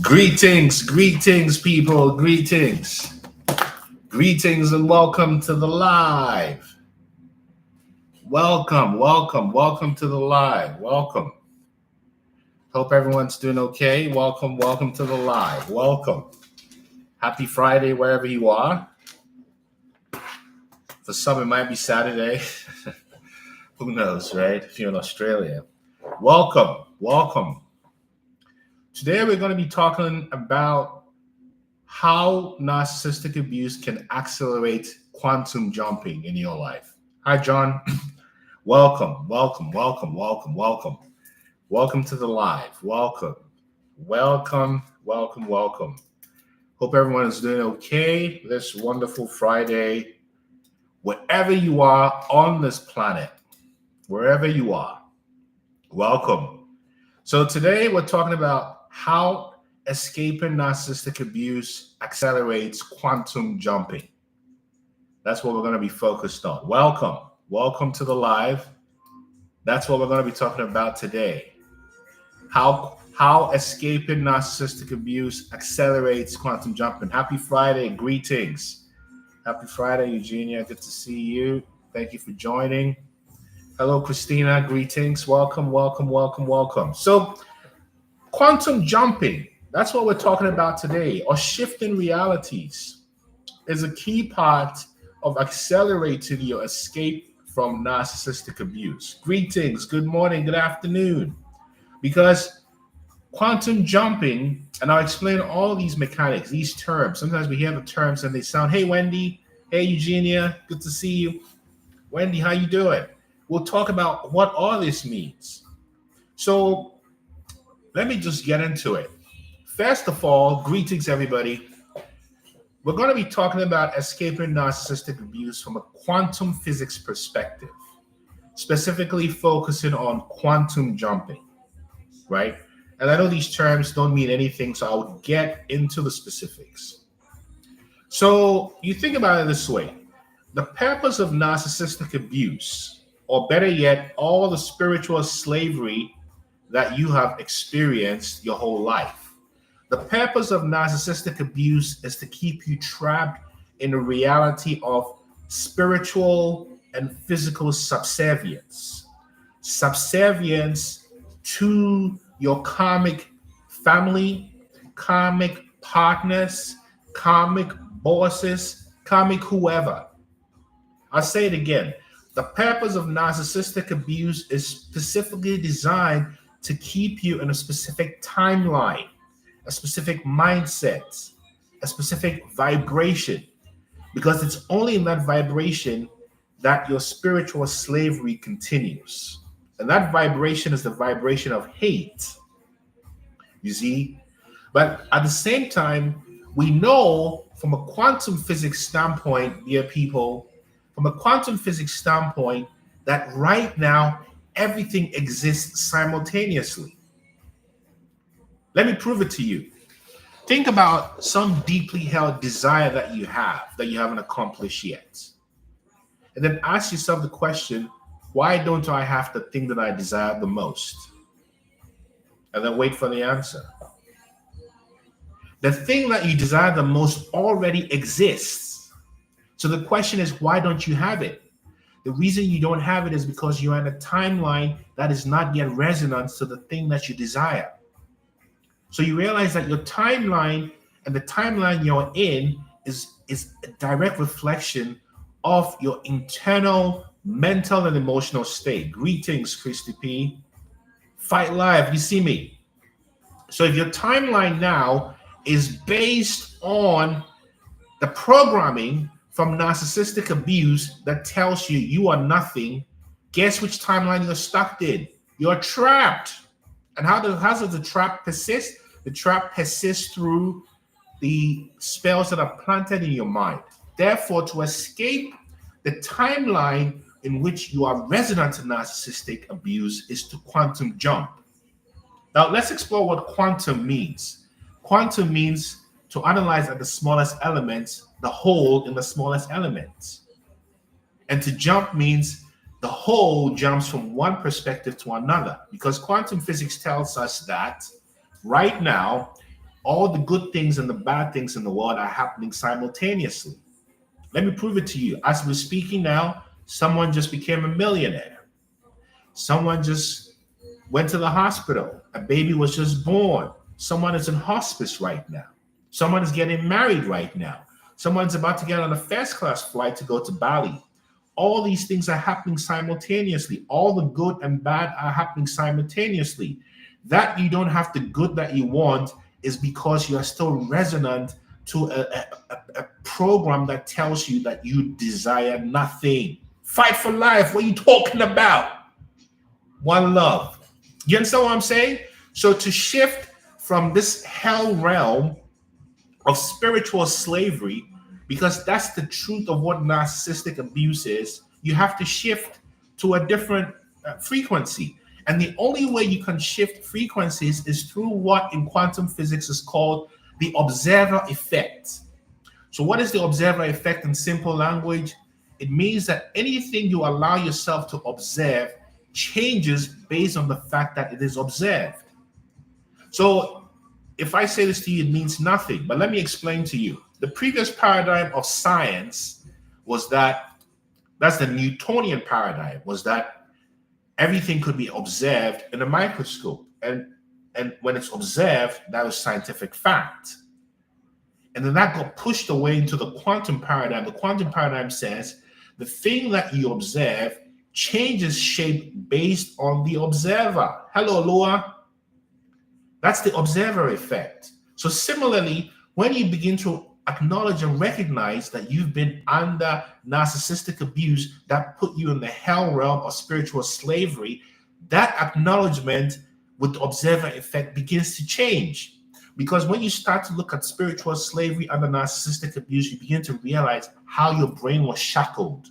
Greetings, people, greetings. Greetings and welcome to the live. Welcome to the live. Welcome. Hope everyone's doing okay. Welcome to the live. Welcome. Happy Friday, wherever you are. For some, it might be Saturday. Who knows, right? If you're in Australia. Welcome. Today, we're going to be talking about how narcissistic abuse can accelerate quantum jumping in your life. Hi, John. Welcome to the live. Welcome. Hope everyone is doing okay this wonderful Friday. Wherever you are on this planet, wherever you are, welcome. So today we're talking about how escaping narcissistic abuse accelerates quantum jumping. That's what we're going to be focused on. Welcome to the live. That's what we're going to be talking about today. How escaping narcissistic abuse accelerates quantum jumping. Happy Friday. Greetings. Happy Friday, Eugenia. Good to see you. Thank you for joining. Hello, Christina. Greetings. Welcome. So, quantum jumping, that's what we're talking about today, or shifting realities, is a key part of accelerating your escape from narcissistic abuse. Greetings. Good morning. Good afternoon. Because quantum jumping, and I'll explain all these mechanics, these terms. Sometimes we hear the terms and they sound, hey, Wendy. Hey, Eugenia. Good to see you. Wendy, how you doing? We'll talk about what all this means. So let me just get into it. First of all, greetings, everybody. We're going to be talking about escaping narcissistic abuse from a quantum physics perspective, specifically focusing on quantum jumping, right? And I know these terms don't mean anything, so I'll get into the specifics. So you think about it this way. The purpose of narcissistic abuse, or better yet, all the spiritual slavery that you have experienced your whole life. The purpose of narcissistic abuse is to keep you trapped in a reality of spiritual and physical subservience. Subservience to your karmic family, karmic partners, karmic bosses, karmic whoever. I'll say it again. The purpose of narcissistic abuse is specifically designed to keep you in a specific timeline, a specific mindset, a specific vibration, because it's only in that vibration that your spiritual slavery continues. And that vibration is the vibration of hate, you see? But at the same time, we know from a quantum physics standpoint, dear people, from a quantum physics standpoint, that right now, everything exists simultaneously. Let me prove it to you. Think about some deeply held desire that you haven't accomplished yet. And then ask yourself the question, why don't I have the thing that I desire the most? And then wait for the answer. The thing that you desire the most already exists. So the question is, why don't you have it? The reason you don't have it is because you're in a timeline that is not yet resonant to the thing that you desire. So you realize that your timeline and the timeline you're in is a direct reflection of your internal mental and emotional state. Greetings, Christy P. Fight Live, you see me. So if your timeline now is based on the programming from narcissistic abuse that tells you you are nothing, guess which timeline you're stuck in? You're trapped. And how does the trap persist? The trap persists through the spells that are planted in your mind. Therefore, to escape the timeline in which you are resonant to narcissistic abuse is to quantum jump. Now, let's explore what quantum means. Quantum means to analyze at the smallest elements, the whole in the smallest elements. And to jump means the whole jumps from one perspective to another, because quantum physics tells us that right now, all the good things and the bad things in the world are happening simultaneously. Let me prove it to you. As we're speaking now, someone just became a millionaire. Someone just went to the hospital. A baby was just born. Someone is in hospice right now. Someone is getting married right now. Someone's about to get on a first class flight to go to Bali. All these things are happening simultaneously. All the good and bad are happening simultaneously. That you don't have the good that you want is because you are still resonant to a program that tells you that you desire nothing. Fight for life. What are you talking about? One love. You understand what I'm saying? So to shift from this hell realm of spiritual slavery, because that's the truth of what narcissistic abuse is, you have to shift to a different frequency. And the only way you can shift frequencies is through what in quantum physics is called the observer effect. So what is the observer effect in simple language? It means that anything you allow yourself to observe changes based on the fact that it is observed. So if I say this to you, it means nothing. But let me explain to you. The previous paradigm of science was that's the Newtonian paradigm, was that everything could be observed in a microscope. And when it's observed, that was scientific fact. And then that got pushed away into the quantum paradigm. The quantum paradigm says the thing that you observe changes shape based on the observer. Hello, Loa. That's the observer effect. So similarly, when you begin to acknowledge and recognize that you've been under narcissistic abuse that put you in the hell realm of spiritual slavery, that acknowledgement with the observer effect begins to change. Because when you start to look at spiritual slavery under narcissistic abuse, you begin to realize how your brain was shackled.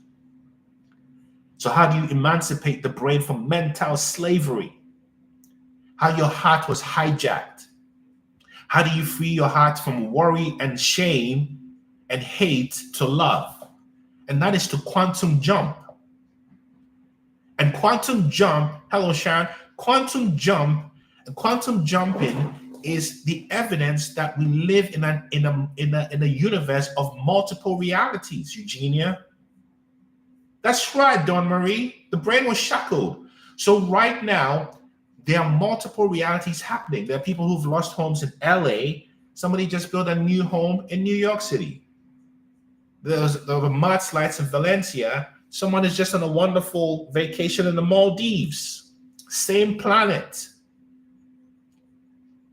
So how do you emancipate the brain from mental slavery? How your heart was hijacked. How do you free your heart from worry and shame and hate to love? And that is to quantum jump. And quantum jump, hello Sharon, quantum jumping is the evidence that we live in a universe of multiple realities, Eugenia. That's right, Dawn Marie. The brain was shackled. So right now, there are multiple realities happening. There are people who've lost homes in LA. Somebody just built a new home in New York City. There were mudslides in Valencia. Someone is just on a wonderful vacation in the Maldives. Same planet.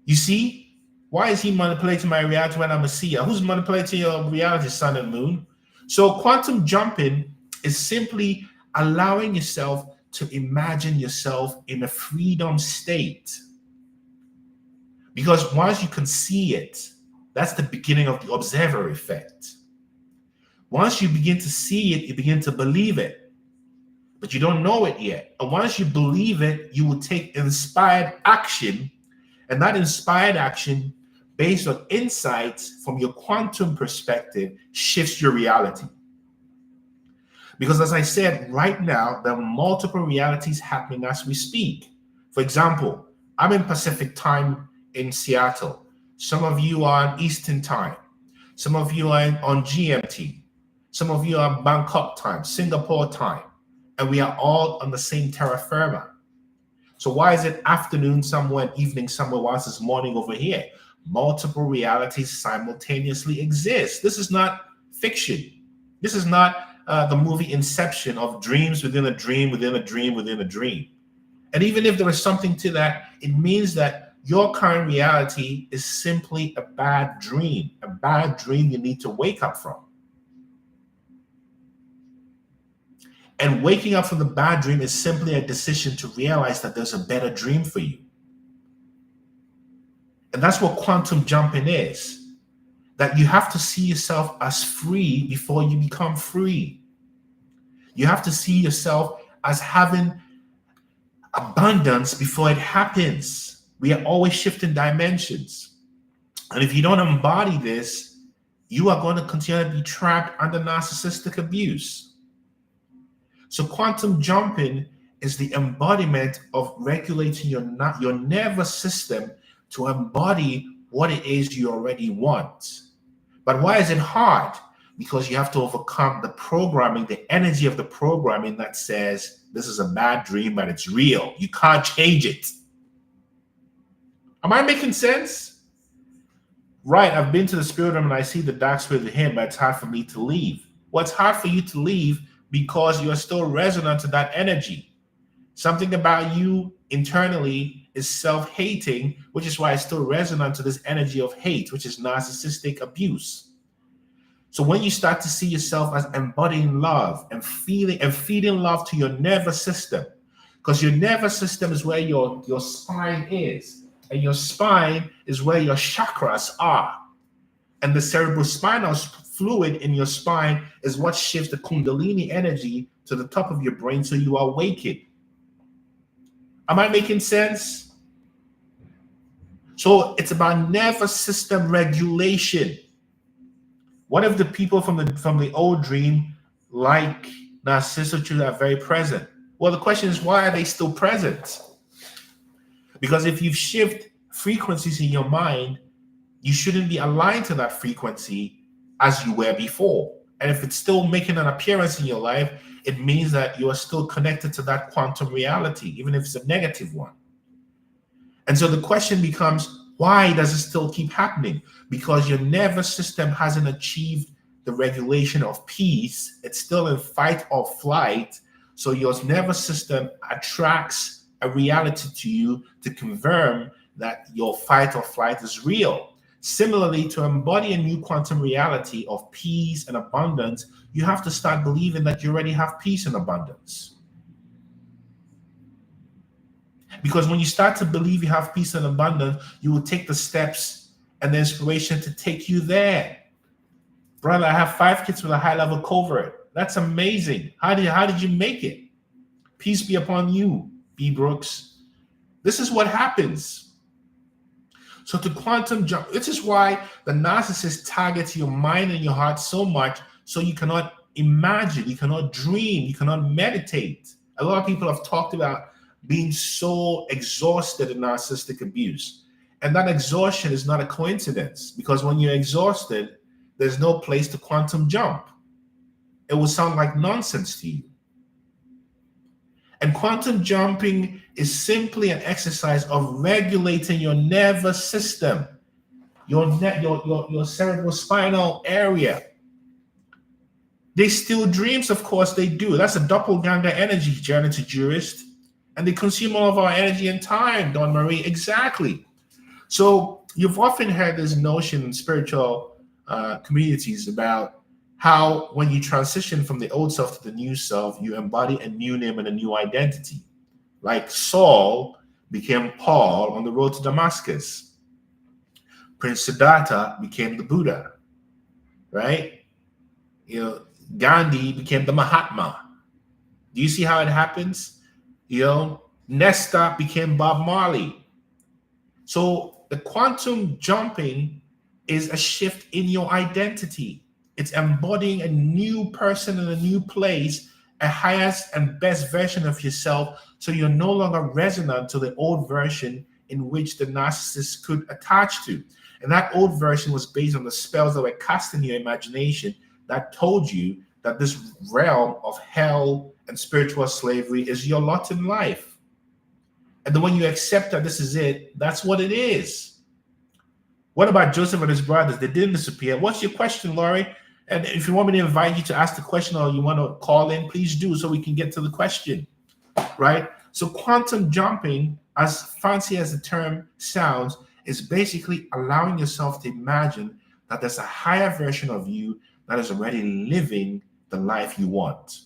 You see? Why is he manipulating my reality when I'm a seer? Who's manipulating your reality, sun and moon? So quantum jumping is simply allowing yourself to imagine yourself in a freedom state. Because once you can see it, that's the beginning of the observer effect. Once you begin to see it, you begin to believe it. But you don't know it yet. And once you believe it, you will take inspired action. And that inspired action, based on insights from your quantum perspective, shifts your reality. Because as I said, right now, there are multiple realities happening as we speak. For example, I'm in Pacific time in Seattle. Some of you are on Eastern time. Some of you are on GMT. Some of you are on Bangkok time, Singapore time. And we are all on the same terra firma. So why is it afternoon somewhere and evening somewhere whilst it's morning over here? Multiple realities simultaneously exist. This is not fiction. This is not the movie Inception of dreams within a dream, within a dream, within a dream. And even if there is something to that, it means that your current reality is simply a bad dream you need to wake up from. And waking up from the bad dream is simply a decision to realize that there's a better dream for you. And that's what quantum jumping is. That you have to see yourself as free before you become free. You have to see yourself as having abundance before it happens. We are always shifting dimensions. And if you don't embody this, you are going to continue to be trapped under narcissistic abuse. So quantum jumping is the embodiment of regulating your nervous system to embody what it is you already want. But why is it hard? Because you have to overcome the programming, the energy of the programming that says this is a bad dream, but it's real. You can't change it. Am I making sense? Right, I've been to the spirit realm and I see the dark spirit of him, but it's hard for me to leave. Well, it's hard for you to leave because you are still resonant to that energy. Something about you internally is self-hating, which is why it's still resonant to this energy of hate, which is narcissistic abuse. So when you start to see yourself as embodying love and feeding love to your nervous system, because your nervous system is where your spine is, and your spine is where your chakras are. And the cerebrospinal fluid in your spine is what shifts the kundalini energy to the top of your brain so you are awakened. Am I making sense? So it's about nervous system regulation. What if the people from the old dream, like Narcissistic, are very present? Well, the question is, why are they still present? Because if you've shifted frequencies in your mind, you shouldn't be aligned to that frequency as you were before. And if it's still making an appearance in your life, it means that you are still connected to that quantum reality, even if it's a negative one. And so the question becomes, why does it still keep happening? Because your nervous system hasn't achieved the regulation of peace. It's still in fight or flight. So your nervous system attracts a reality to you to confirm that your fight or flight is real. Similarly, to embody a new quantum reality of peace and abundance, you have to start believing that you already have peace and abundance. Because when you start to believe you have peace and abundance, you will take the steps and the inspiration to take you there. Brother, I have 5 kids with a high-level covert. That's amazing. How did you make it? Peace be upon you, B. Brooks. This is what happens. So to quantum jump, this is why the narcissist targets your mind and your heart so much, so you cannot imagine, you cannot dream, you cannot meditate. A lot of people have talked about being so exhausted in narcissistic abuse. And that exhaustion is not a coincidence, because when you're exhausted, there's no place to quantum jump. It will sound like nonsense to you. And quantum jumping is simply an exercise of regulating your nervous system, your cerebrospinal area. They steal dreams, of course they do. That's a doppelganger energy, journey to jurist. And they consume all of our energy and time, Dawn Marie. Exactly. So you've often heard this notion in spiritual communities about how when you transition from the old self to the new self, you embody a new name and a new identity. Like Saul became Paul on the road to Damascus. Prince Siddhartha became the Buddha, right? Gandhi became the Mahatma. Do you see how it happens? Nesta became Bob Marley. So the quantum jumping is a shift in your identity. It's embodying a new person in a new place, a highest and best version of yourself, so you're no longer resonant to the old version in which the narcissist could attach to. And that old version was based on the spells that were cast in your imagination that told you that this realm of hell and spiritual slavery is your lot in life. And then when you accept that this is it, that's what it is. What about Joseph and his brothers? They didn't disappear. What's your question, Laurie? And if you want me to invite you to ask the question or you want to call in, please do so we can get to the question, right? So quantum jumping, as fancy as the term sounds, is basically allowing yourself to imagine that there's a higher version of you that is already living the life you want.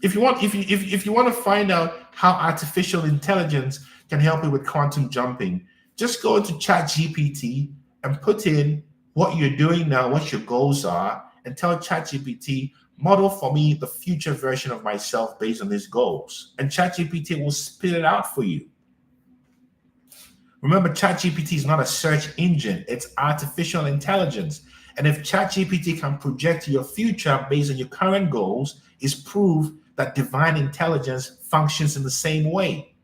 If you want to find out how artificial intelligence can help you with quantum jumping, just go into ChatGPT and put in what you're doing now, what your goals are, and tell ChatGPT, model for me the future version of myself based on these goals. And ChatGPT will spit it out for you. Remember, ChatGPT is not a search engine, it's artificial intelligence. And if ChatGPT can project your future based on your current goals, is proof that divine intelligence functions in the same way.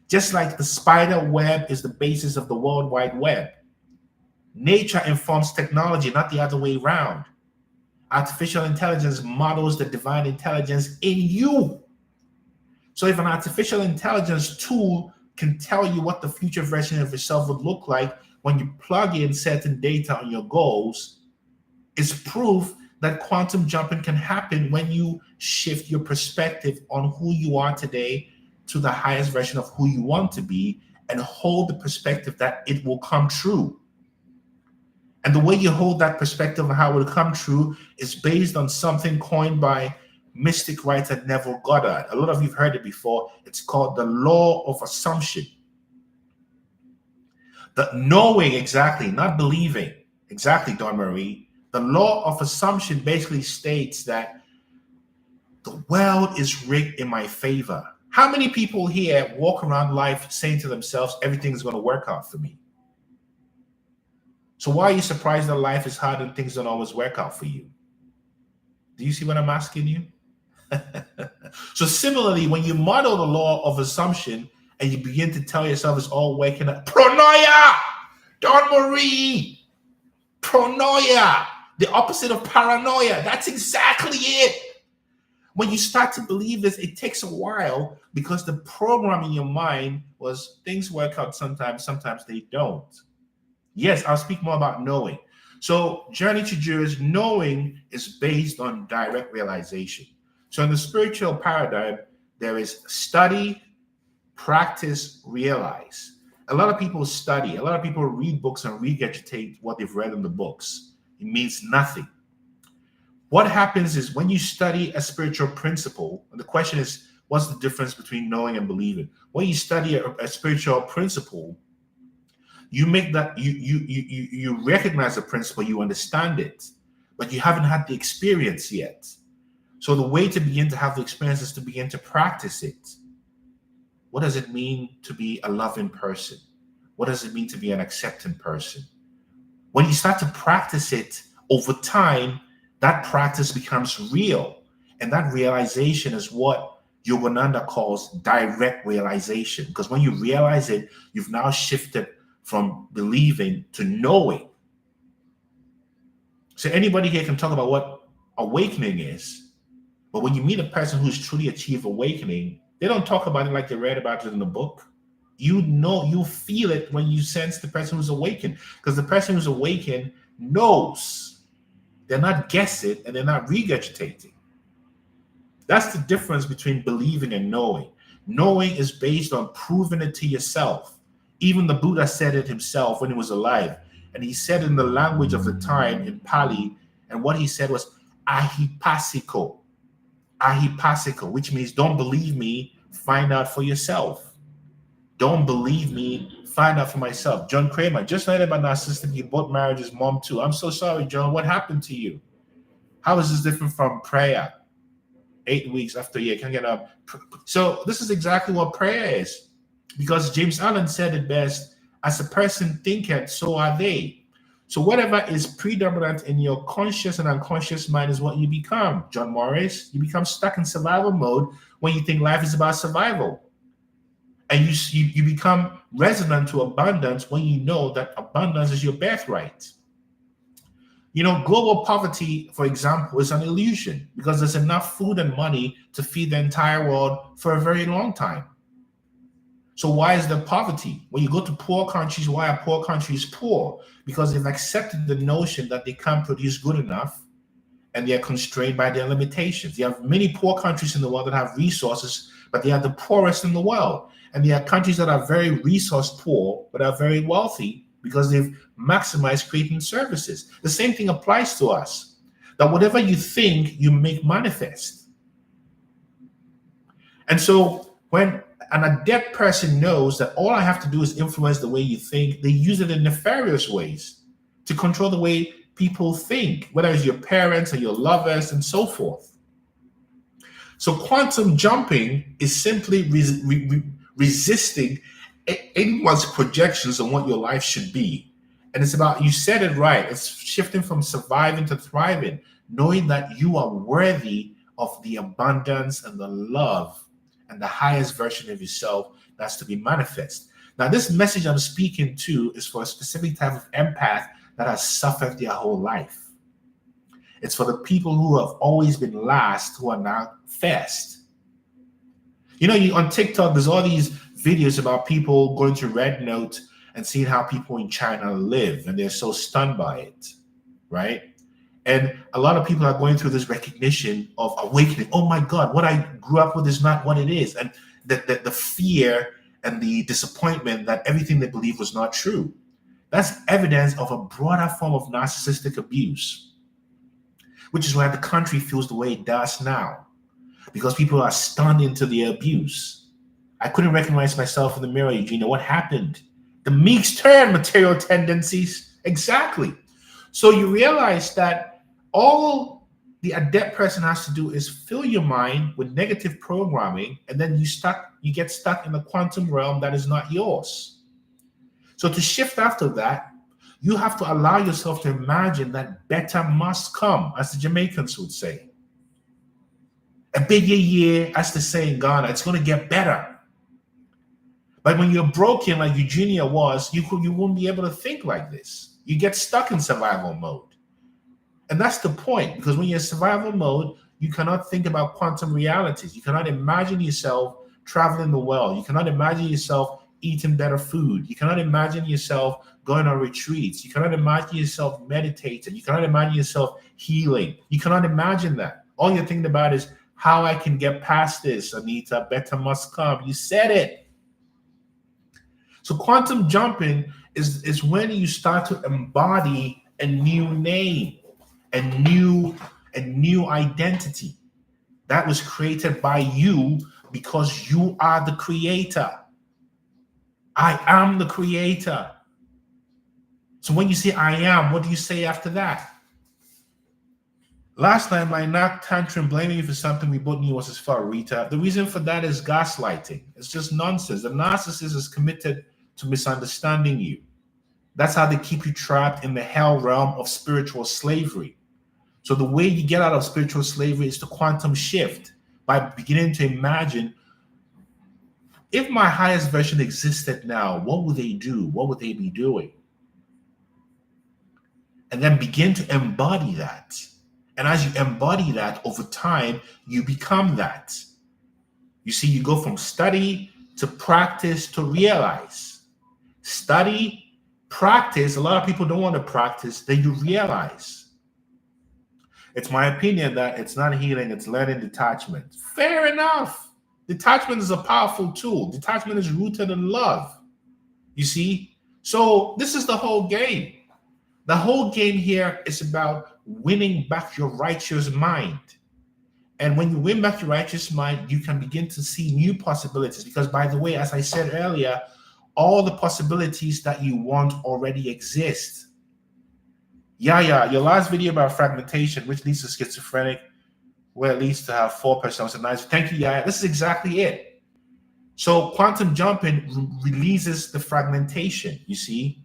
Just like the spider web is the basis of the World Wide Web. Nature informs technology, not the other way around. Artificial intelligence models the divine intelligence in you. So if an artificial intelligence tool can tell you what the future version of yourself would look like when you plug in certain data on your goals, it's proof that quantum jumping can happen when you shift your perspective on who you are today to the highest version of who you want to be and hold the perspective that it will come true. And the way you hold that perspective of how it will come true is based on something coined by mystic writer Neville Goddard. A lot of you've heard it before. It's called the law of assumption. The knowing, exactly, not believing. Exactly, Dawn Marie. The law of assumption basically states that the world is rigged in my favor. How many people here walk around life saying to themselves, everything's going to work out for me? So why are you surprised that life is hard and things don't always work out for you? Do you see what I'm asking you? So similarly, when you model the law of assumption and you begin to tell yourself it's all working out, pronoia, Dawn Marie, pronoia, the opposite of paranoia. That's exactly it. When you start to believe this, it takes a while because the program in your mind was things work out sometimes they don't. Yes, I'll speak more about knowing. So Journey to Jewels, knowing is based on direct realization. So in the spiritual paradigm, there is study, practice, realize. A lot of people study. A lot of people read books and regurgitate what they've read in the books. It means nothing. What happens is when you study a spiritual principle, and the question is, what's the difference between knowing and believing? When you study a spiritual principle, you make that you recognize the principle, you understand it, but you haven't had the experience yet. So the way to begin to have the experience is to begin to practice it. What does it mean to be a loving person? What does it mean to be an accepting person? When you start to practice it over time, that practice becomes real. And that realization is what Yogananda calls direct realization. Because when you realize it, you've now shifted from believing to knowing. So anybody here can talk about what awakening is, but when you meet a person who's truly achieved awakening, they don't talk about it like they read about it in the book. You know, you feel it when you sense the person who's awakened, because the person who's awakened knows. They're not guessing and they're not regurgitating. That's the difference between believing and knowing. Knowing is based on proving it to yourself. Even the Buddha said it himself when he was alive. And he said in the language of the time in Pali, and what he said was ahipasiko. Ahipasiko, which means don't believe me, find out for yourself. Don't believe me, find out for myself. John Kramer, just learned about narcissistic, he both married his mom too. I'm so sorry, John. What happened to you? How is this different from prayer? 8 weeks after you can't get up. So this is exactly what prayer is. Because James Allen said it best, as a person thinketh, so are they. So whatever is predominant in your conscious and unconscious mind is what you become. John Morris, you become stuck in survival mode when you think life is about survival. And you become resonant to abundance when you know that abundance is your birthright. You know, global poverty, for example, is an illusion because there's enough food and money to feed the entire world for a very long time. So why is there poverty? When you go to poor countries, why are poor countries poor? Because they've accepted the notion that they can't produce good enough and they're constrained by their limitations. You have many poor countries in the world that have resources, but they are the poorest in the world. And there are countries that are very resource poor, but are very wealthy because they've maximized creating services. The same thing applies to us, that whatever you think, you make manifest. And so when an adept person knows that all I have to do is influence the way you think, they use it in nefarious ways to control the way people think, whether it's your parents or your lovers and so forth. So quantum jumping is simply resisting anyone's projections on what your life should be. And it's about, you said it right, it's shifting from surviving to thriving, knowing that you are worthy of the abundance and the love and the highest version of yourself that's to be manifest. Now, this message I'm speaking to is for a specific type of empath that has suffered their whole life. It's for the people who have always been last who are now first. On TikTok, there's all these videos about people going to Red Note and seeing how people in China live, and they're so stunned by it, right? And a lot of people are going through this recognition of awakening. Oh my God, what I grew up with is not what it is. And the fear and the disappointment that everything they believe was not true. That's evidence of a broader form of narcissistic abuse, which is why the country feels the way it does now, because people are stunned into the abuse. I couldn't recognize myself in the mirror, Eugenia. What happened? The meek's turn, material tendencies. Exactly. So you realize that all the adept person has to do is fill your mind with negative programming, and then you get stuck in the quantum realm that is not yours. So to shift after that, you have to allow yourself to imagine that better must come, as the Jamaicans would say. A big year, as they say in Ghana, it's going to get better. But when you're broken like Eugenia was, you won't be able to think like this. You get stuck in survival mode. And that's the point, because when you're in survival mode, you cannot think about quantum realities. You cannot imagine yourself traveling the world. You cannot imagine yourself eating better food. You cannot imagine yourself going on retreats. You cannot imagine yourself meditating. You cannot imagine yourself healing. You cannot imagine that. All you're thinking about is how I can get past this, Anita. Better must come. You said it. So quantum jumping is when you start to embody a new name, a new identity that was created by you, because you are the creator. I am the creator. So when you say I am, what do you say after that? Last night, my knock tantrum blaming you for something we both knew was his fault, Rita. The reason for that is gaslighting. It's just nonsense. The narcissist is committed to misunderstanding you. That's how they keep you trapped in the hell realm of spiritual slavery. So the way you get out of spiritual slavery is to quantum shift by beginning to imagine, if my highest version existed now, what would they do? What would they be doing? And then begin to embody that. And as you embody that over time, you become that. You see, you go from study to practice to realize. Study, practice. A lot of people don't want to practice. Then you realize. It's my opinion that it's not healing, it's learning detachment. Fair enough. Detachment is a powerful tool. Detachment is rooted in love. You see? So this is the whole game. The whole game here is about winning back your righteous mind. And when you win back your righteous mind, you can begin to see new possibilities. Because, by the way, as I said earlier, all the possibilities that you want already exist. Yeah, your last video about fragmentation, which leads to schizophrenic, where it leads to have 4 personalities. Thank you, Yaya. This is exactly it. So quantum jumping releases the fragmentation, you see.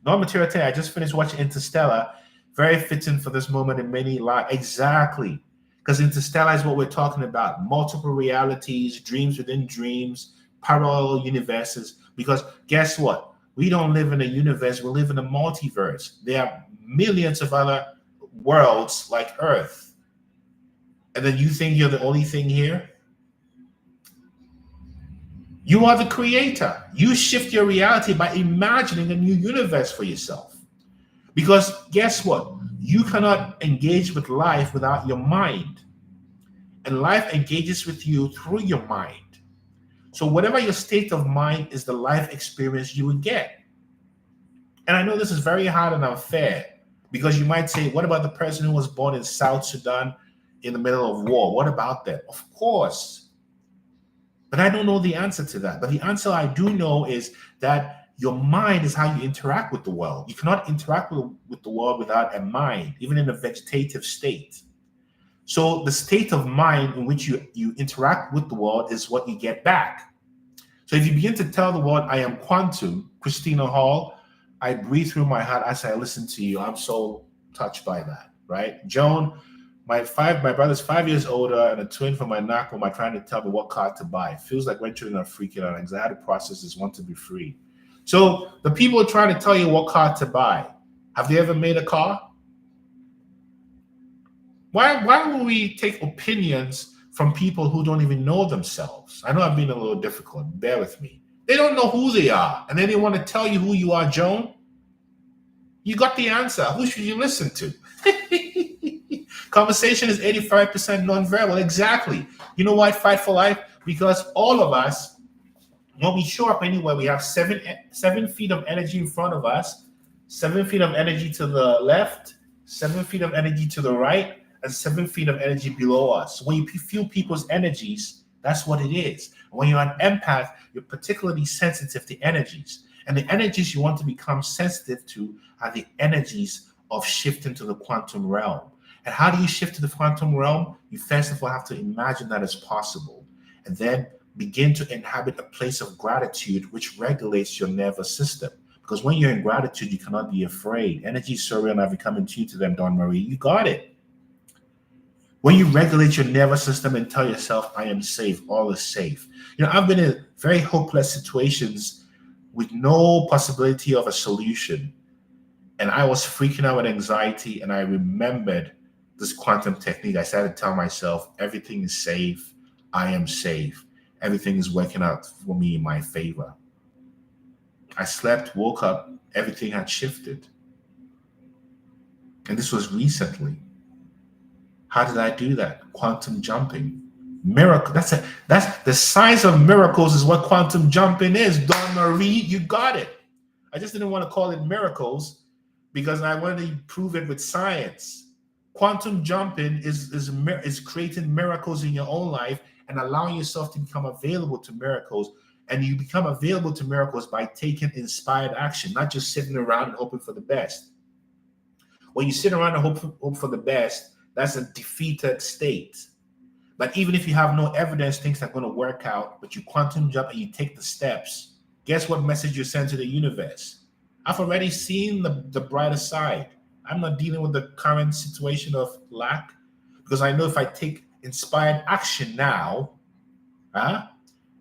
Non-material I just finished watching Interstellar. Very fitting for this moment in many lives. Exactly. Because Interstellar is what we're talking about. Multiple realities, dreams within dreams, parallel universes. Because guess what? We don't live in a universe. We live in a multiverse. There are millions of other worlds like Earth. And then you think you're the only thing here? You are the creator. You shift your reality by imagining a new universe for yourself. Because guess what? You cannot engage with life without your mind. And life engages with you through your mind. So whatever your state of mind is the life experience you will get. And I know this is very hard and unfair, because you might say, what about the person who was born in South Sudan in the middle of war? What about them? Of course. But I don't know the answer to that. But the answer I do know is that your mind is how you interact with the world. You cannot interact with the world without a mind, even in a vegetative state. So the state of mind in which you interact with the world is what you get back. So if you begin to tell the world, I am quantum, Christina Hall, I breathe through my heart as I listen to you. I'm so touched by that, right? Joan, my brother's 5 years older and a twin from my NACO are trying to tell me what card to buy. It feels like when children are freaking out. Anxiety processes want to be free. So the people are trying to tell you what card to buy. Have they ever made a car? Why will we take opinions from people who don't even know themselves? I know I'm being a little difficult. Bear with me. They don't know who they are, and then they want to tell you who you are, Joan. You got the answer. Who should you listen to? Conversation is 85% nonverbal. Exactly. You know why Fight for Life? Because all of us, when we show up anywhere, we have seven feet of energy in front of us, 7 feet of energy to the left, 7 feet of energy to the right, and 7 feet of energy below us. When you feel people's energies, that's what it is. When you're an empath, you're particularly sensitive to energies. And the energies you want to become sensitive to are the energies of shifting to the quantum realm. And how do you shift to the quantum realm? You first of all have to imagine that it's possible, and then begin to inhabit a place of gratitude, which regulates your nervous system. Because when you're in gratitude, you cannot be afraid. Energy, sorry, and I become in tune to them, Don Marie. You got it. When you regulate your nervous system and tell yourself, I am safe, all is safe. I've been in very hopeless situations with no possibility of a solution. And I was freaking out with anxiety, and I remembered this quantum technique. I started to tell myself, everything is safe. I am safe. Everything is working out for me in my favor. I slept, woke up, everything had shifted. And this was recently. How did I do that? Quantum jumping. Miracle. That's the science of miracles is what quantum jumping is. Don Marie, you got it. I just didn't want to call it miracles because I wanted to prove it with science. Quantum jumping is creating miracles in your own life and allowing yourself to become available to miracles. And you become available to miracles by taking inspired action, not just sitting around and hoping for the best. When you sit around and hope for the best, that's a defeated state. But even if you have no evidence things are going to work out, but you quantum jump and you take the steps, guess what message you send to the universe? I've already seen the brighter side. I'm not dealing with the current situation of lack because I know if I take inspired action now,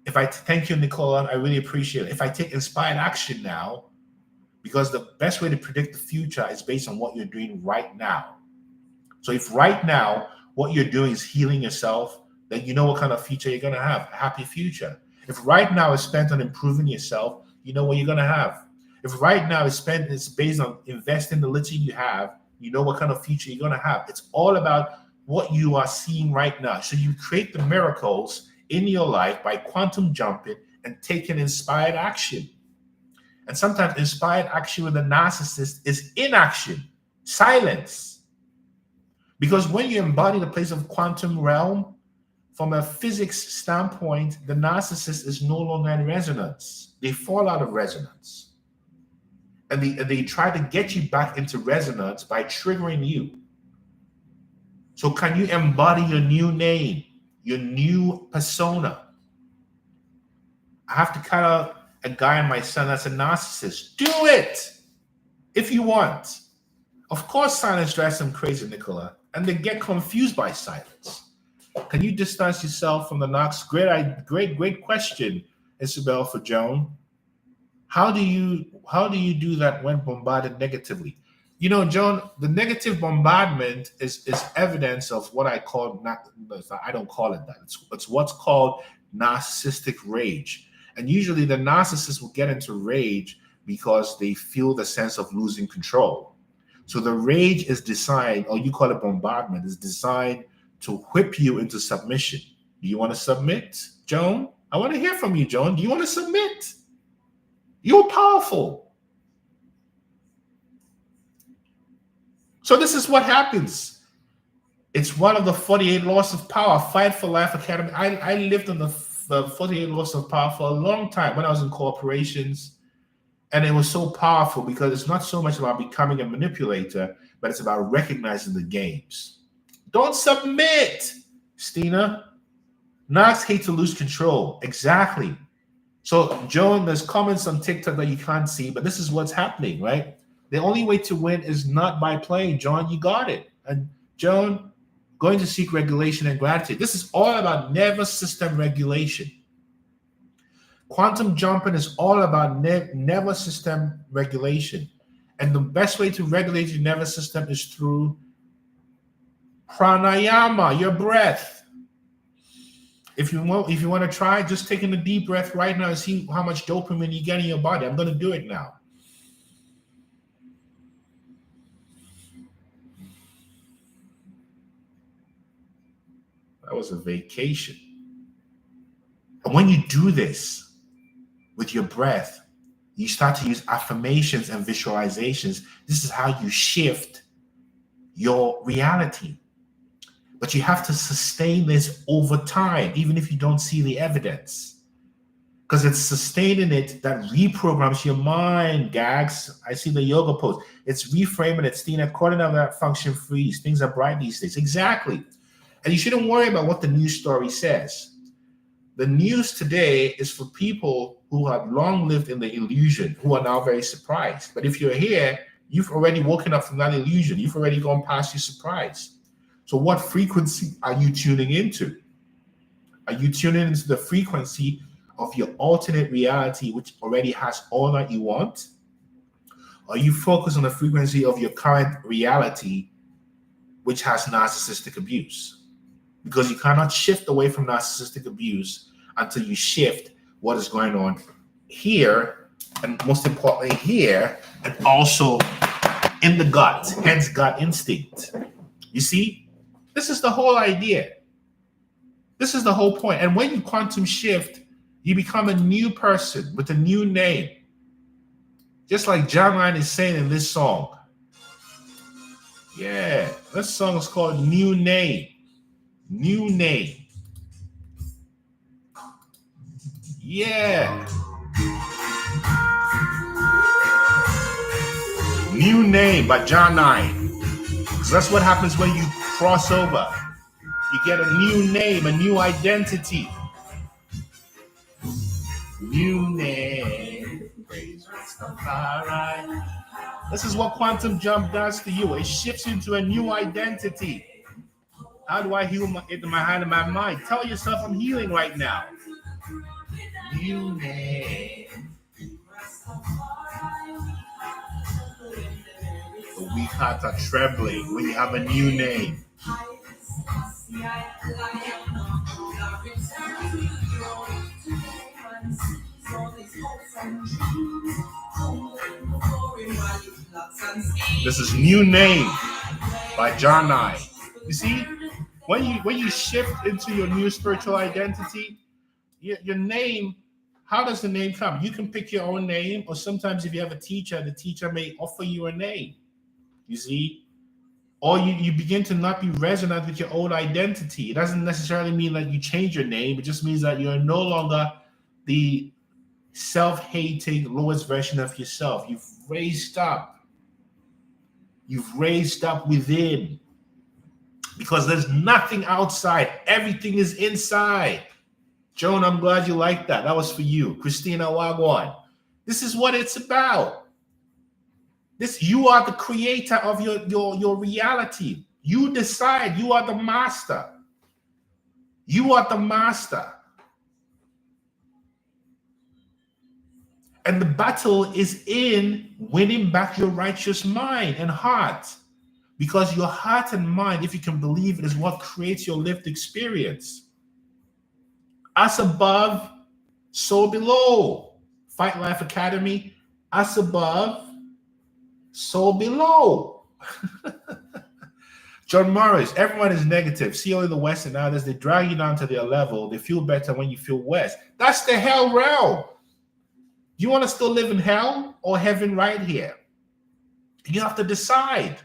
thank you, Nicola, I really appreciate it. If I take inspired action now, because the best way to predict the future is based on what you're doing right now. So if right now, what you're doing is healing yourself, then you know what kind of future you're going to have, a happy future. If right now is spent on improving yourself, you know what you're going to have. If right now is based on investing the little you have, you know what kind of future you're going to have. It's all about what you are seeing right now. So you create the miracles in your life by quantum jumping and taking inspired action. And sometimes inspired action with a narcissist is inaction, silence. Because when you embody the place of quantum realm, from a physics standpoint, the narcissist is no longer in resonance. They fall out of resonance. And they try to get you back into resonance by triggering you. So can you embody your new name, your new persona? I have to cut out a guy in my son that's a narcissist. Do it if you want. Of course, silence drives them crazy, Nicola, and they get confused by silence. Can you distance yourself from the Knox? Great question, Isabel, for Joan. How do you do that when bombarded negatively? Joan, the negative bombardment is evidence of what I call I don't call it that. It's what's called narcissistic rage. And usually the narcissist will get into rage because they feel the sense of losing control. So the rage is designed, or you call it bombardment, is designed to whip you into submission. Do you want to submit, Joan? I want to hear from you, Joan. Do you want to submit? You're powerful. So this is what happens. It's one of the 48 laws of power. Fight for Life Academy. I lived on the 48 laws of power for a long time when I was in corporations. And it was so powerful because it's not so much about becoming a manipulator, but it's about recognizing the games. Don't submit, Stina. Narcs hate to lose control. Exactly. So, Joan, there's comments on TikTok that you can't see, but this is what's happening, right? The only way to win is not by playing. John, you got it. And Joan, going to seek regulation and gratitude. This is all about nervous system regulation. Quantum jumping is all about nervous system regulation. And the best way to regulate your nervous system is through pranayama, your breath. If you want to try, just taking a deep breath right now and see how much dopamine you get in your body. I'm going to do it now. That was a vacation. And when you do this with your breath, you start to use affirmations and visualizations. This is how you shift your reality. But you have to sustain this over time, even if you don't see the evidence. Because it's sustaining it that reprograms your mind, gags. I see the yoga pose. It's reframing it, seeing according to that function freeze. Things are bright these days. Exactly. And you shouldn't worry about what the news story says. The news today is for people who have long lived in the illusion, who are now very surprised. But if you're here, you've already woken up from that illusion. You've already gone past your surprise. So what frequency are you tuning into? Are you tuning into the frequency of your alternate reality, which already has all that you want? Are you focused on the frequency of your current reality, which has narcissistic abuse? Because you cannot shift away from narcissistic abuse until you shift what is going on here, and most importantly here, and also in the gut, hence gut instinct. You see? This is the whole idea. This is the whole point. And when you quantum shift, you become a new person with a new name. Just like John Ryan is saying in this song. Yeah, this song is called New Name. New Name. Yeah. New Name by John Ryan. Because that's what happens when you cross over. You get a new name, a new identity. New name. Praise Rastafari. This is what quantum jump does to you. It shifts you into a new identity. How do I heal my hand and my mind? Tell yourself I'm healing right now. New name. The weak hearts are trembling when you have a new name. This is New Name by John Nye. You see, when you shift into your new spiritual identity, your name, how does the name come? You can pick your own name, or sometimes if you have a teacher, the teacher may offer you a name. You see? Or you begin to not be resonant with your old identity. It doesn't necessarily mean that you change your name. It just means that you're no longer the self-hating lowest version of yourself. You've raised up. You've raised up within. Because there's nothing outside. Everything is inside. Joan, I'm glad you like that. That was for you. Christina Wagwan. This is what it's about. You are the creator of your reality. You decide. You are the master. You are the master. And the battle is in winning back your righteous mind and heart. Because your heart and mind, if you can believe it, is what creates your lived experience. As above, so below. Fight Life Academy. As above, so below. John Morris, everyone is negative. See only the West and others. They drag you down to their level. They feel better when you feel West. That's the hell realm. You want to still live in hell or heaven right here? You have to decide.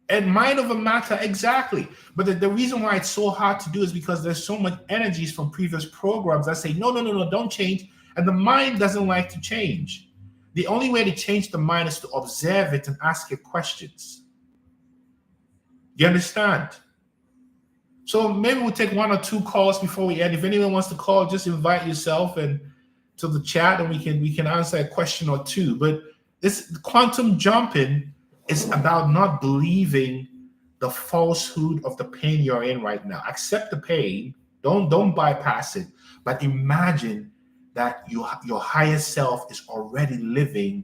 And mind over matter, exactly. But the reason why it's so hard to do is because there's so much energies from previous programs that say, no, don't change. And the mind doesn't like to change. The only way to change the mind is to observe it and ask it questions. You understand? So maybe we'll take one or two calls before we end. If anyone wants to call, just invite yourself and to the chat, and we can answer a question or two. But this quantum jumping is about not believing the falsehood of the pain you're in right now. Accept the pain. Don't bypass it. But imagine that your higher self is already living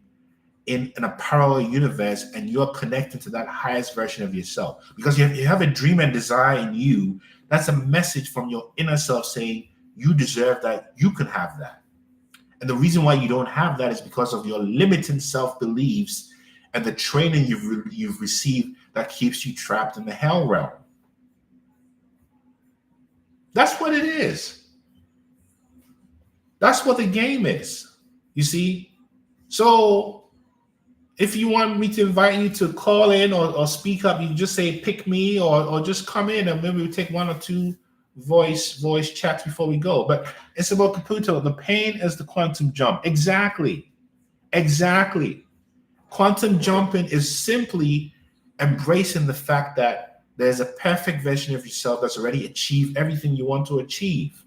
in a parallel universe, and you're connected to that highest version of yourself. Because you have a dream and desire in you. That's a message from your inner self saying, you deserve that, you can have that. And the reason why you don't have that is because of your limiting self-beliefs and the training you've received that keeps you trapped in the hell realm. That's what it is. That's what the game is. You see? So if you want me to invite you to call in or speak up, you can just say pick me or just come in, and maybe we'll take one or two voice chats before we go. But it's about Caputo. The pain is the quantum jump. Exactly. Quantum jumping is simply embracing the fact that there's a perfect version of yourself that's already achieved everything you want to achieve,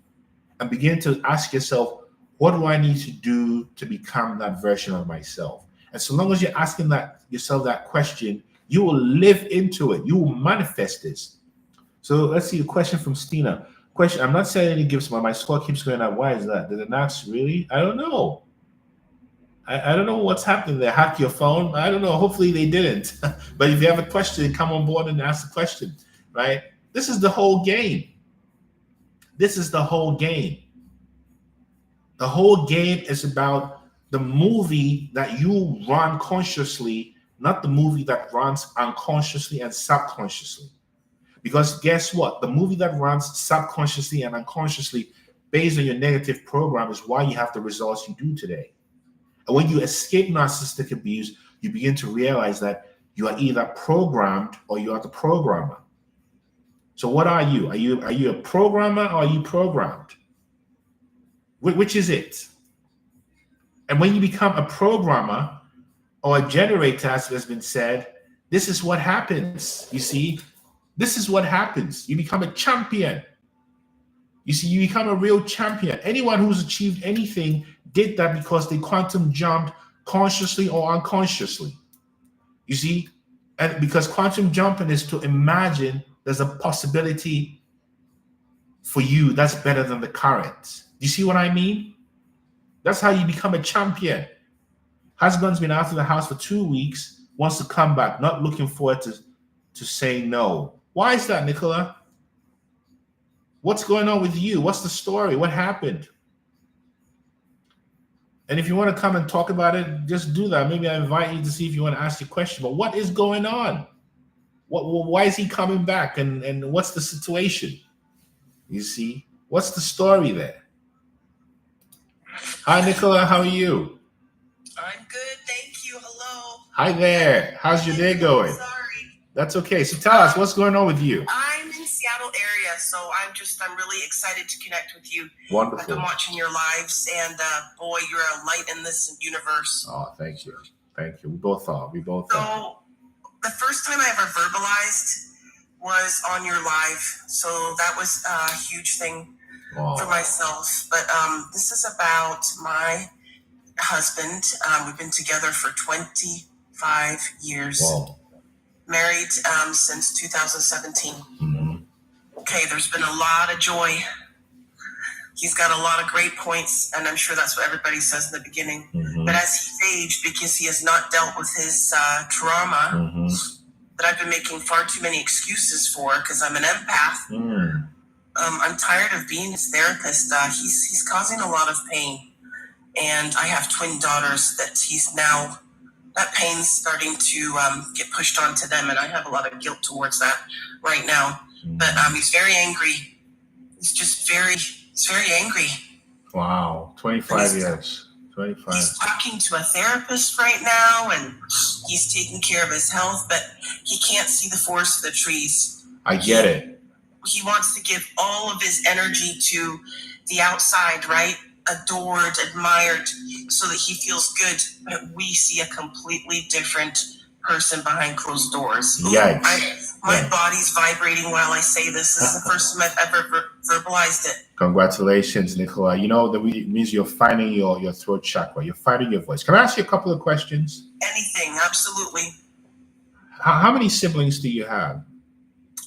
and begin to ask yourself, what do I need to do to become that version of myself? And so long as you're asking yourself that question, you will live into it. You will manifest this. So let's see a question from Stina. Question, I'm not saying any gifts, but my score keeps going up. Why is that? Did the Knox really? I don't know. I don't know what's happening there. Hack your phone? I don't know. Hopefully they didn't. But if you have a question, come on board and ask the question, right? This is the whole game. This is the whole game. The whole game is about the movie that you run consciously, not the movie that runs unconsciously and subconsciously. Because guess what? The movie that runs subconsciously and unconsciously based on your negative program is why you have the results you do today. And when you escape narcissistic abuse, you begin to realize that you are either programmed or you are the programmer. So what are you? Are you a programmer or are you programmed? Which is it? And when you become a programmer or a generator, as has been said, this is what happens. You see, this is what happens. You become a champion. You see, you become a real champion. Anyone who's achieved anything did that because they quantum jumped consciously or unconsciously. You see, and because quantum jumping is to imagine there's a possibility for you that's better than the current. Do you see what I mean? That's how you become a champion. Husband's been out of the house for 2 weeks, wants to come back, not looking forward to saying no. Why is that, Nicola? What's going on with you? What's the story? What happened? And if you want to come and talk about it, just do that. Maybe I invite you to see if you want to ask your question. But what is going on? Why is he coming back? And what's the situation? You see? What's the story there? Hi, Nicola. How are you? I'm good. Thank you. Hello. Hi there. How's your day going? Sorry. That's okay. So tell us, what's going on with you? I'm in Seattle area, so I'm really excited to connect with you. Wonderful. I've been watching your lives, and boy, you're a light in this universe. Oh, thank you. Thank you. We both are. So the first time I ever verbalized was on your live. So that was a huge thing for myself. But this is about my husband. We've been together for 25 years. Wow. Married since 2017. Mm-hmm. Okay, there's been a lot of joy. He's got a lot of great points, and I'm sure that's what everybody says in the beginning. Mm-hmm. But as he's aged, because he has not dealt with his trauma, Mm-hmm. that I've been making far too many excuses for, because I'm an empath. Mm. I'm tired of being his therapist. He's causing a lot of pain, and I have twin daughters that pain's starting to get pushed onto them, and I have a lot of guilt towards that right now. But he's very angry. He's very angry. Wow, 25 years. 25. He's talking to a therapist right now, and he's taking care of his health, but he can't see the forest for the trees. I get it. He wants to give all of his energy to the outside, right? Adored, admired, so that he feels good, but we see a completely different person behind closed doors. Yikes. My body's vibrating while I say this. This is the first time I've ever verbalized it. Congratulations, Nicola. You know, that means you're finding your throat chakra. You're finding your voice. Can I ask you a couple of questions? Anything, absolutely. How many siblings do you have?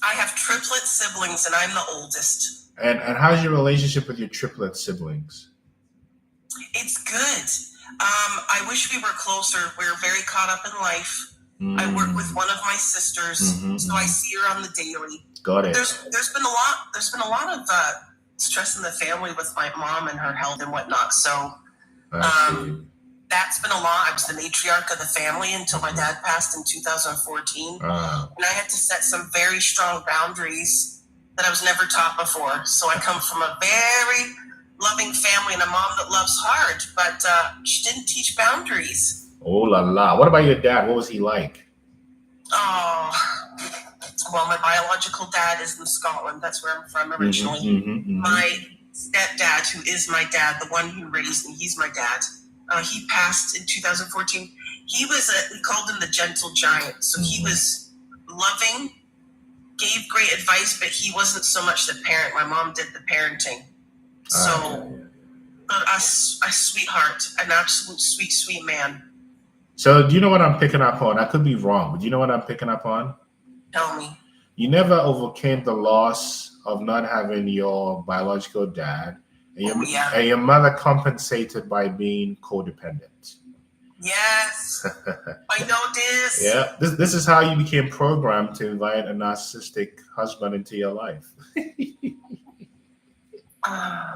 I have triplet siblings, and I'm the oldest. And how's your relationship with your triplet siblings? It's good. I wish we were closer. We're very caught up in life. I work with one of my sisters, so I see her on the daily. Got it. There's been a lot of stress in the family with my mom and her health and whatnot. So that's been a lot. I was the matriarch of the family until my dad passed in 2014, and I had to set some very strong boundaries that I was never taught before. So I come from a very loving family and a mom that loves hard, but she didn't teach boundaries. Oh la la. What about your dad? What was he like? Oh, well, my biological dad is in Scotland. That's where I'm from originally. My stepdad, who is my dad, the one who raised me, he's my dad. He passed in 2014. He was we called him the gentle giant. So he was loving, gave great advice, but he wasn't so much the parent. My mom did the parenting. So a sweetheart, an absolute sweet, sweet man. So do you know what I'm picking up on? I could be wrong, but do you know what I'm picking up on? Tell me. You never overcame the loss of not having your biological dad, and your mother compensated by being codependent. Yes, I know this. Yeah, this is how you became programmed to invite a narcissistic husband into your life.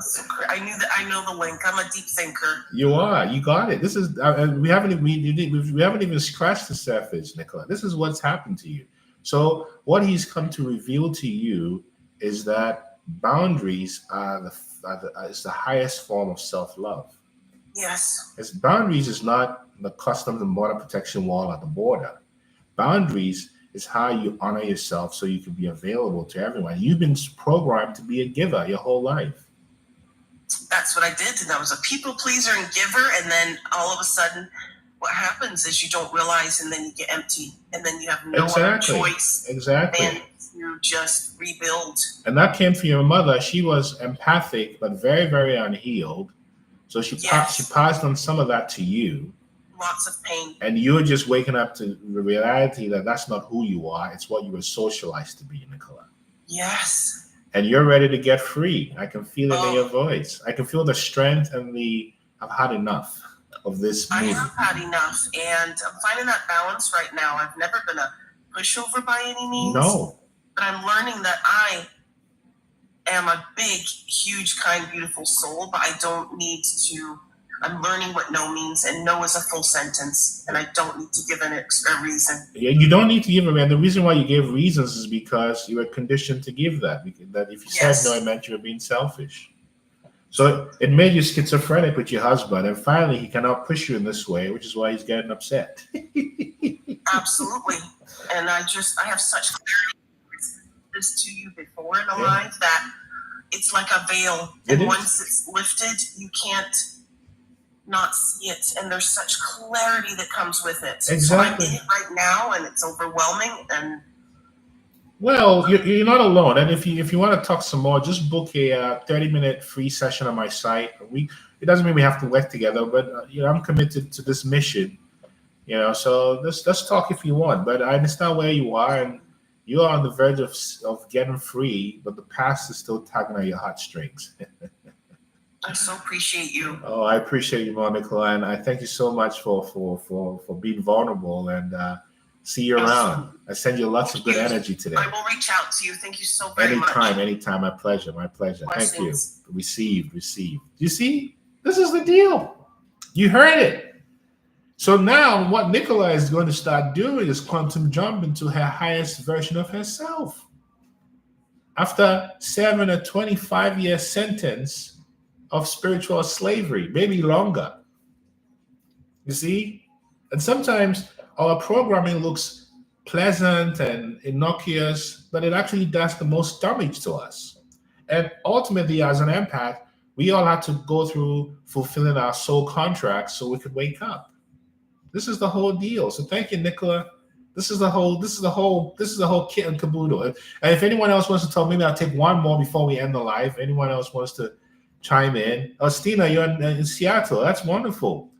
So I knew that. I know the link. I'm a deep thinker. You are. You got it. This is. We haven't even scratched the surface, Nicola. This is what's happened to you. So what he's come to reveal to you is that boundaries is the highest form of self-love. Yes. As boundaries is not the customs and border protection wall at the border. Boundaries is how you honor yourself so you can be available to everyone. You've been programmed to be a giver your whole life. That's what I did. And I was a people pleaser and giver. And then all of a sudden, what happens is you don't realize, and then you get empty. And then you have no other choice than to just rebuild. And that came from your mother. She was empathic, but very, very unhealed. So she passed on some of that to you. Lots of pain. And you're just waking up to the reality that that's not who you are. It's what you were socialized to be, Nicola. Yes. And you're ready to get free. I can feel it in your voice. I can feel the strength and I've had enough of this movie. I have had enough. And I'm finding that balance right now. I've never been a pushover by any means. No. But I'm learning that I am a big, huge, kind, beautiful soul, but I don't need to. I'm learning what no means, and no is a full sentence, and I don't need to give a reason. Yeah, you don't need to give a reason. The reason why you gave reasons is because you were conditioned to give that. That if you said no, it meant you were being selfish. So it made you schizophrenic with your husband, and finally he cannot push you in this way, which is why he's getting upset. Absolutely. And I have such clarity this to you before in a life that it's like a veil. And once it's lifted, you can't not see it, and there's such clarity that comes with it. Exactly. So I'm in it right now, and it's overwhelming. And well, you're not alone. And if you want to talk some more, just book a 30-minute free session on my site. It doesn't mean we have to work together, but I'm committed to this mission. So let's talk if you want. But I understand where you are, and you are on the verge of getting free, but the past is still tugging at your heartstrings. I so appreciate you. Oh, I appreciate you, Monica, and I thank you so much for being vulnerable, and see you around. I send you lots of good energy today. I will reach out to you. Thank you so very much. Anytime. My pleasure. Blessings. Thank you. Received. You see, this is the deal. You heard it. So now what Nicola is going to start doing is quantum jump into her highest version of herself. After serving a 25-year sentence of spiritual slavery, maybe longer. You see? And sometimes our programming looks pleasant and innocuous, but it actually does the most damage to us. And ultimately, as an empath, we all have to go through fulfilling our soul contracts so we could wake up. This is the whole deal. So thank you, Nicola. This is the whole kit and caboodle. And if anyone else wants to tell me, I'll take one more before we end the live. Anyone else wants to chime in? Oh, Stina, you're in Seattle. That's wonderful.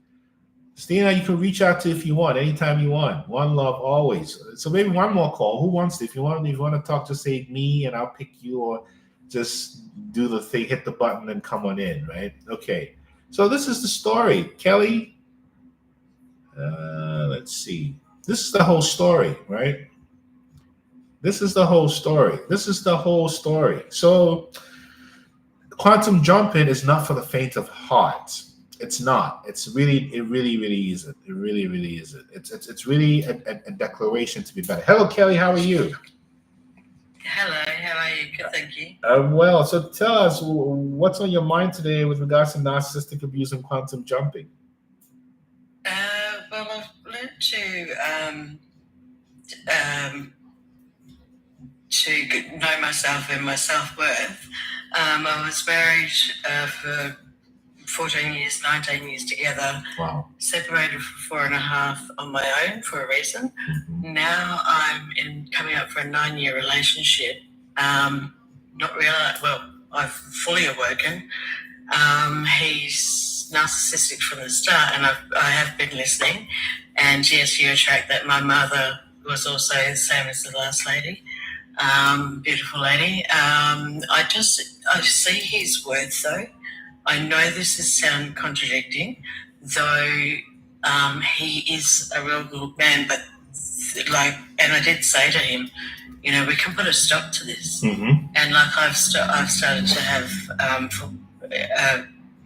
Stina, you can reach out to if you want, anytime you want. One love always. So maybe one more call. Who wants to? If you want to talk, just say me and I'll pick you, or just do the thing, hit the button and come on in, right? Okay. So this is the story. Kelly, Let's see. This is the whole story, right? This is the whole story. So quantum jumping is not for the faint of heart. It's not. It really isn't. It really isn't. It's really a declaration to be better. Hello, Kelly. How are you? Hello, how are you? Good, thank you. Well, so tell us what's on your mind today with regards to narcissistic abuse and quantum jumping. Well, I've learned to know myself and my self-worth. I was married for 14 years, 19 years together. Wow. Separated for 4.5 on my own for a reason. Mm-hmm. Now I'm coming up for a 9-year relationship. Not really, well, I've fully awoken. He's narcissistic from the start, and I have been listening. And yes, you attract that. My mother was also the same as the last lady. Beautiful lady. I see his worth though. I know this is sound contradicting, though he is a real good man, but and I did say to him, we can put a stop to this. Mm-hmm. And I've started to have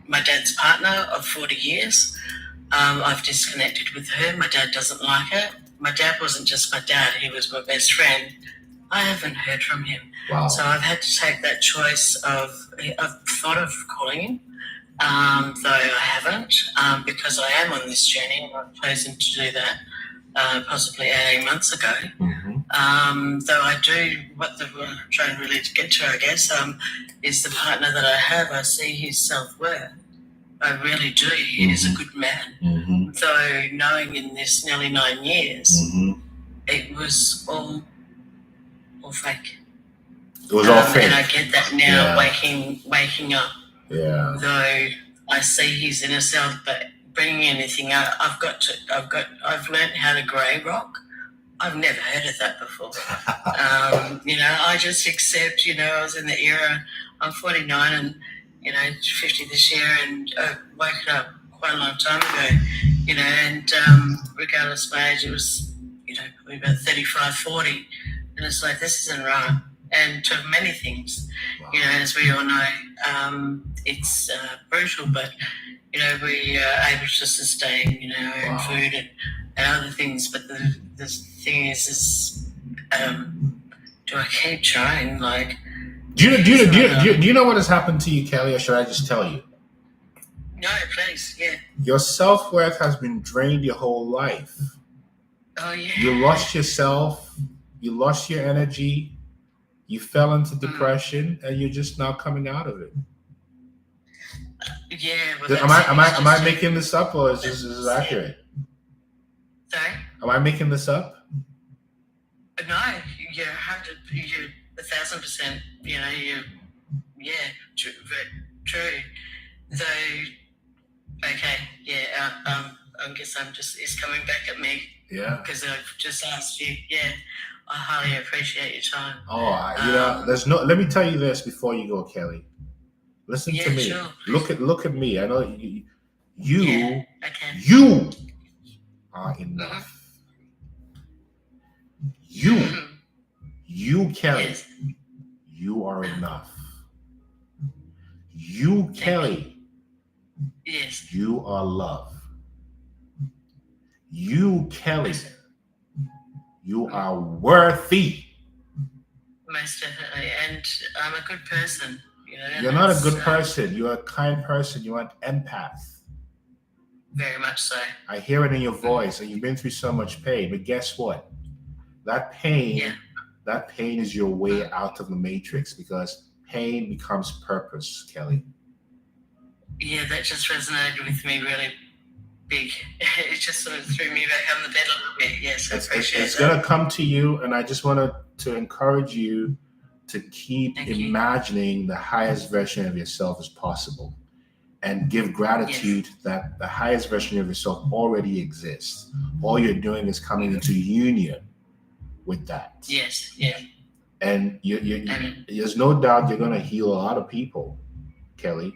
my dad's partner of 40 years. I've disconnected with her. My dad doesn't like her. My dad wasn't just my dad, he was my best friend. I haven't heard from him. Wow. So I've had to take that choice I've thought of calling him, though I haven't, because I am on this journey and I've chosen to do that possibly 18 months ago. Mm-hmm. Though I do, what I'm trying really to get to, I guess, is the partner that I have. I see his self-worth. I really do. He is a good man. Mm-hmm. Though knowing in this nearly 9 years, mm-hmm. it was all fake. It was all fake. And I get that now, waking up. Yeah. Though I see his inner self, but bringing anything out, I've learned how to grey rock. I've never heard of that before. I just accept, I was in the era, I'm 49 and, 50 this year, and I woke up quite a long time ago, and regardless of my age, it was, probably about 35, 40. And it's like, this isn't right. And to many things, wow. As we all know, it's brutal, but, we are able to sustain, our own food and other things. But the thing is do I keep trying? Like, do you know what has happened to you, Kelly, or should I just tell you? No, please, yeah. Your self-worth has been drained your whole life. Oh, yeah. You lost yourself. You lost your energy. You fell into depression, and you're just now coming out of it. Yeah. Well, am I making this up, or is this accurate? Sorry? Am I making this up? No, you're 1,000%. True. So, okay, yeah. I guess it's coming back at me. Yeah. Because I've just asked you. Yeah. I highly appreciate your time. Oh, there's no. Let me tell you this before you go, Kelly. Listen to me. Sure. Look at me. I know you. Yeah, I can. You are enough. Mm-hmm. You, Kelly. Yes. You are enough. You, Kelly. Yes. You are love. You, Kelly. You are worthy. Most definitely. And I'm a good person. You're not a good person. You're a kind person. You are an empath. Very much so. I hear it in your voice, and you've been through so much pain. But guess what? That pain is your way out of the matrix, because pain becomes purpose, Kelly. Yeah, that just resonated with me really big. It just sort of threw me back on the bed a little bit. Yes, I appreciate that. It's going to come to you, and I just wanted to encourage you to keep imagining the highest version of yourself as possible, and give gratitude that the highest version of yourself already exists. All you're doing is coming into union with that. Yes, yeah. And there's no doubt you're going to heal a lot of people, Kelly.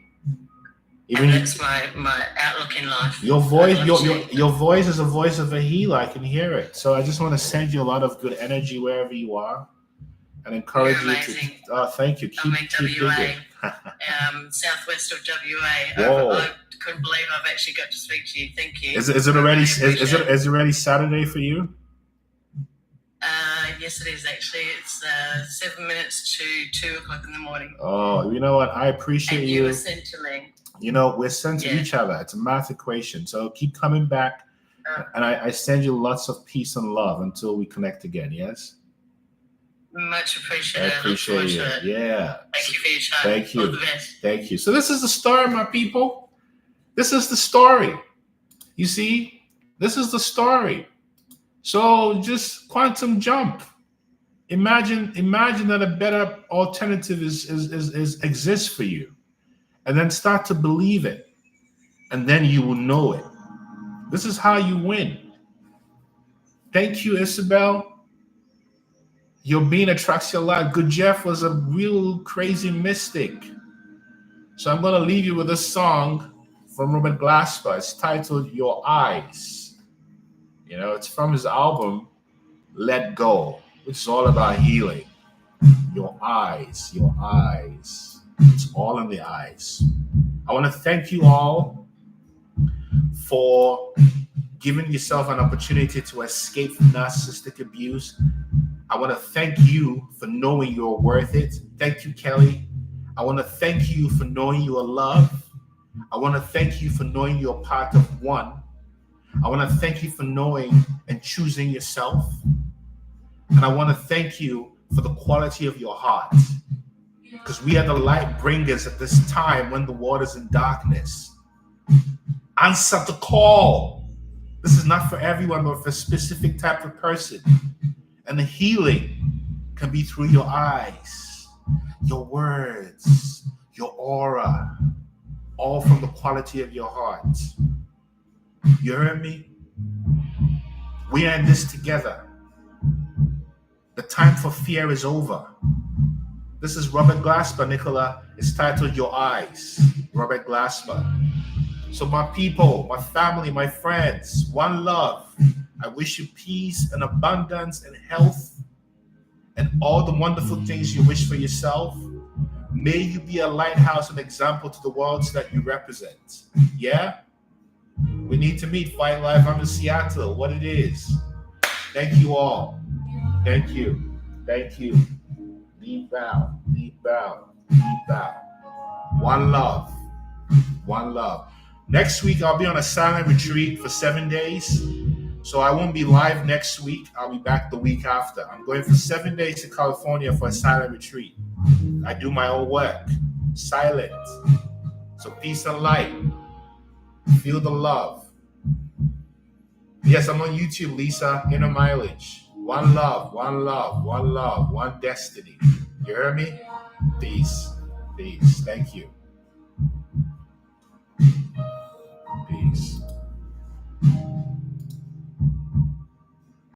And that's my outlook in life. Your voice, your voice is a voice of a healer. I can hear it. So I just want to send you a lot of good energy wherever you are, and encourage you to. Thank you. I'm in WA, southwest of WA. I couldn't believe I've actually got to speak to you. Thank you. Is it already? Is it already Saturday for you? Yes, it is actually. It's 7 minutes to 2 o'clock in the morning. Oh, you know what? I appreciate and you. You were sent to me. You know, we're sent to each other. It's a math equation. So keep coming back, and I send you lots of peace and love until we connect again. Yes. Much appreciated. I appreciate you. Yeah. Thank you for your time. Thank you. All the best. Thank you. So this is the story, my people. This is the story. You see, this is the story. So just quantum jump. Imagine that a better alternative exists for you, and then start to believe it, and then you will know it. This is how you win. Thank you, Isabel. Your being attracts your life. Good Jeff was a real crazy mystic. So I'm going to leave you with a song from Robert Glasper. It's titled Your Eyes. You know, it's from his album Let Go, which is all about healing. Your eyes, your eyes. It's all in the eyes. I want to thank you all for giving yourself an opportunity to escape from narcissistic abuse. I want to thank you for knowing you're worth it. Thank you, Kelly. I want to thank you for knowing you are loved. I want to thank you for knowing you're part of one. I want to thank you for knowing and choosing yourself. And I want to thank you for the quality of your heart. Because we are the light bringers at this time when the world is in darkness. Answer the call. This is not for everyone, but for a specific type of person. And the healing can be through your eyes, your words, your aura, all from the quality of your heart. You heard me? We are in this together. The time for fear is over. This is Robert Glasper, Nicola. It's titled Your Eyes, Robert Glasper. So my people, my family, my friends, one love. I wish you peace and abundance and health and all the wonderful things you wish for yourself. May you be a lighthouse and example to the worlds that you represent. Yeah? We need to meet, Fight Life. I'm in Seattle. What it is. Thank you all. Thank you. Thank you. Deep bow. Deep bow. Deep bow. One love. One love. Next week, I'll be on a silent retreat for 7 days. So I won't be live next week. I'll be back the week after. I'm going for 7 days to California for a silent retreat. I do my own work. Silent. So peace and light. Feel the love. Yes, I'm on YouTube, Lisa. Inner Mileage. One love, one love, one love, one destiny. You hear me? Peace. Peace. Thank you.